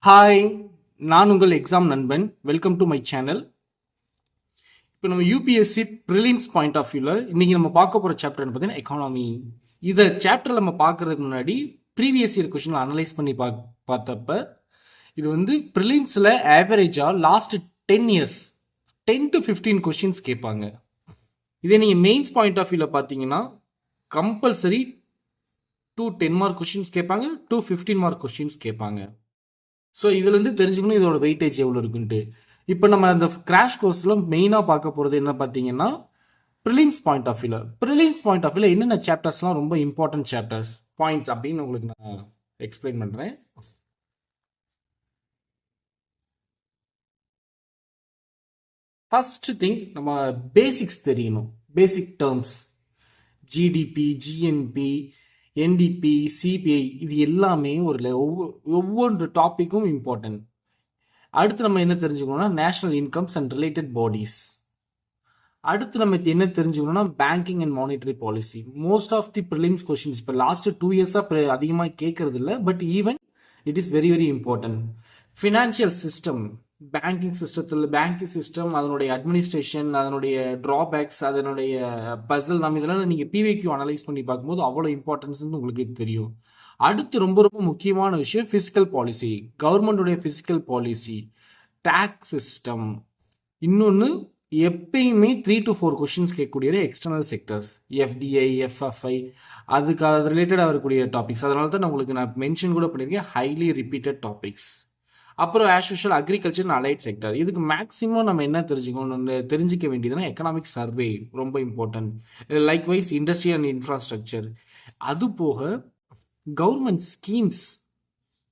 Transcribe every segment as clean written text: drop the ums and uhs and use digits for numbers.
Hi, நான் உங்கள் exam நண்பன். Welcome to my channel. இப்போ நம்ம யூபிஎஸ்சி ப்ரிலிம்ஸ் பாயிண்ட் ஆஃப் வியூவில் இன்றைக்கி நம்ம பார்க்க போகிற சாப்டர்னு பார்த்தீங்கன்னா எக்கானமி. இதை சாப்டர் நம்ம பார்க்குறதுக்கு முன்னாடி ப்ரீவியஸ் இயர் கொஷின் அனலைஸ் பண்ணி பார்த்தப்ப இது வந்து ப்ரிலிம்ஸில் ஆவரேஜாக லாஸ்ட் 10 இயர்ஸ் 10 to 15 கொஷின்ஸ் கேட்பாங்க. இதே நீங்கள் மெயின்ஸ் பாயிண்ட் ஆஃப் வியூவில் பார்த்தீங்கன்னா கம்பல்சரி 2 10 மார்க் கொஷின்ஸ் கேட்பாங்க, 2 15 மார்க் கொஷின்ஸ் கேட்பாங்க. ஸோ இதுலேருந்து தெரிஞ்சுக்கணும் இதோட வெயிட்டேஜ் எவ்வளோ இருக்குன்ட்டு. இப்போ நம்ம அந்த கிராஷ் கோர்ஸில் மெயினாக பார்க்க போகிறது என்ன பார்த்தீங்கன்னா ப்ரிலிம்ஸ் பாயிண்ட் ஆஃப் வியூவில். ப்ரிலிம்ஸ் பாயிண்ட் ஆஃப் வியூவில் என்னென்ன சாப்டர்ஸ்லாம் ரொம்ப இம்பார்ட்டன்ட் சாப்டர்ஸ் பாயிண்ட்ஸ் அப்படின்னு உங்களுக்கு நான் எக்ஸ்பிளைன் பண்ணுறேன். ஃபர்ஸ்ட் திங் நம்ம பேசிக்ஸ் தெரியணும். Basic terms GDP, GNP, NDP, CPI இது எல்லாமே ஒவ்வொரு டாப்பிக்கும் இம்பார்ட்டன்ட். அடுத்து நம்ம என்ன தெரிஞ்சுக்கணும்னா national incomes and related bodies. அடுத்து நம்ம என்ன தெரிஞ்சுக்கணும்னா banking and monetary policy. Most of the prelims questions இப்போ லாஸ்ட் 2 இயர்ஸாக அதிகமாக கேட்கறது இல்லை, but even it is very very important. Financial system, banking system அதனுடைய அட்மினிஸ்ட்ரேஷன், அதனுடைய ட்ராபேக்ஸ், அதனுடைய பசில், நம்ம இதெல்லாம் நீங்கள் PYQ அனலைஸ் பண்ணி பார்க்கும்போது அவ்வளோ இம்பார்ட்டன்ஸ்னு உங்களுக்கு தெரியும். அடுத்து ரொம்ப ரொம்ப முக்கியமான விஷயம் ஃபிஸ்கல் பாலிசி, கவர்மெண்டோடைய ஃபிஸ்கல் பாலிசி, டேக்ஸ் சிஸ்டம். இன்னொன்று எப்பயுமே 3 to 4 கொஸ்டின்ஸ் கேட்கக்கூடிய எக்ஸ்டர்னல் செக்டர்ஸ், FDI, FFI, அதுக்கு ரிலேட்டடாக வரக்கூடிய டாபிக்ஸ். அதனால தான் நான் மென்ஷன் கூட பண்ணியிருக்கேன், ஹைலி ரிப்பீட்டட் டாபிக்ஸ். அப்புறம் as usual agriculture and allied sector. இதுக்கு மேக்ஸிமம் நம்ம என்ன தெரிஞ்சிக்க வேண்டியதுன்னா எக்கனாமிக் சர்வே ரொம்ப important. Likewise industry and infrastructure. அது போக கவர்மெண்ட் ஸ்கீம்ஸ்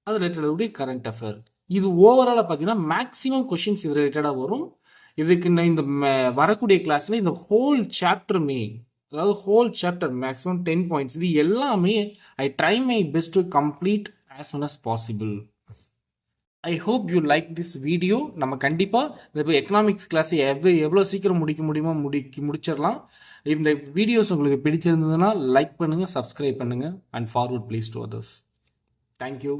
அது ரிலேட்டடாக கரண்ட் அஃபேர். இது ஓவராலாக பார்த்தீங்கன்னா மேக்ஸிமம் கொஷின்ஸ் இது ரிலேட்டடாக வரும். இதுக்கு இந்த வரக்கூடிய கிளாஸில் இந்த ஹோல் சாப்டருமே, அதாவது ஹோல் சாப்டர் மேக்ஸிமம் 10 பாயிண்ட்ஸ், இது எல்லாமே I try my best to complete as soon as possible. I hope you like this video. நம்ம கண்டிப்பாக இந்த எக்கனாமிக்ஸ் கிளாஸ் எவ்வளோ சீக்கிரம் முடிக்க முடியுமோ முடிச்சிடலாம். இந்த வீடியோஸ் உங்களுக்கு பிடிச்சிருந்ததுன்னா லைக் பண்ணுங்கள், சப்ஸ்கிரைப் பண்ணுங்கள் and forward please to others. Thank you.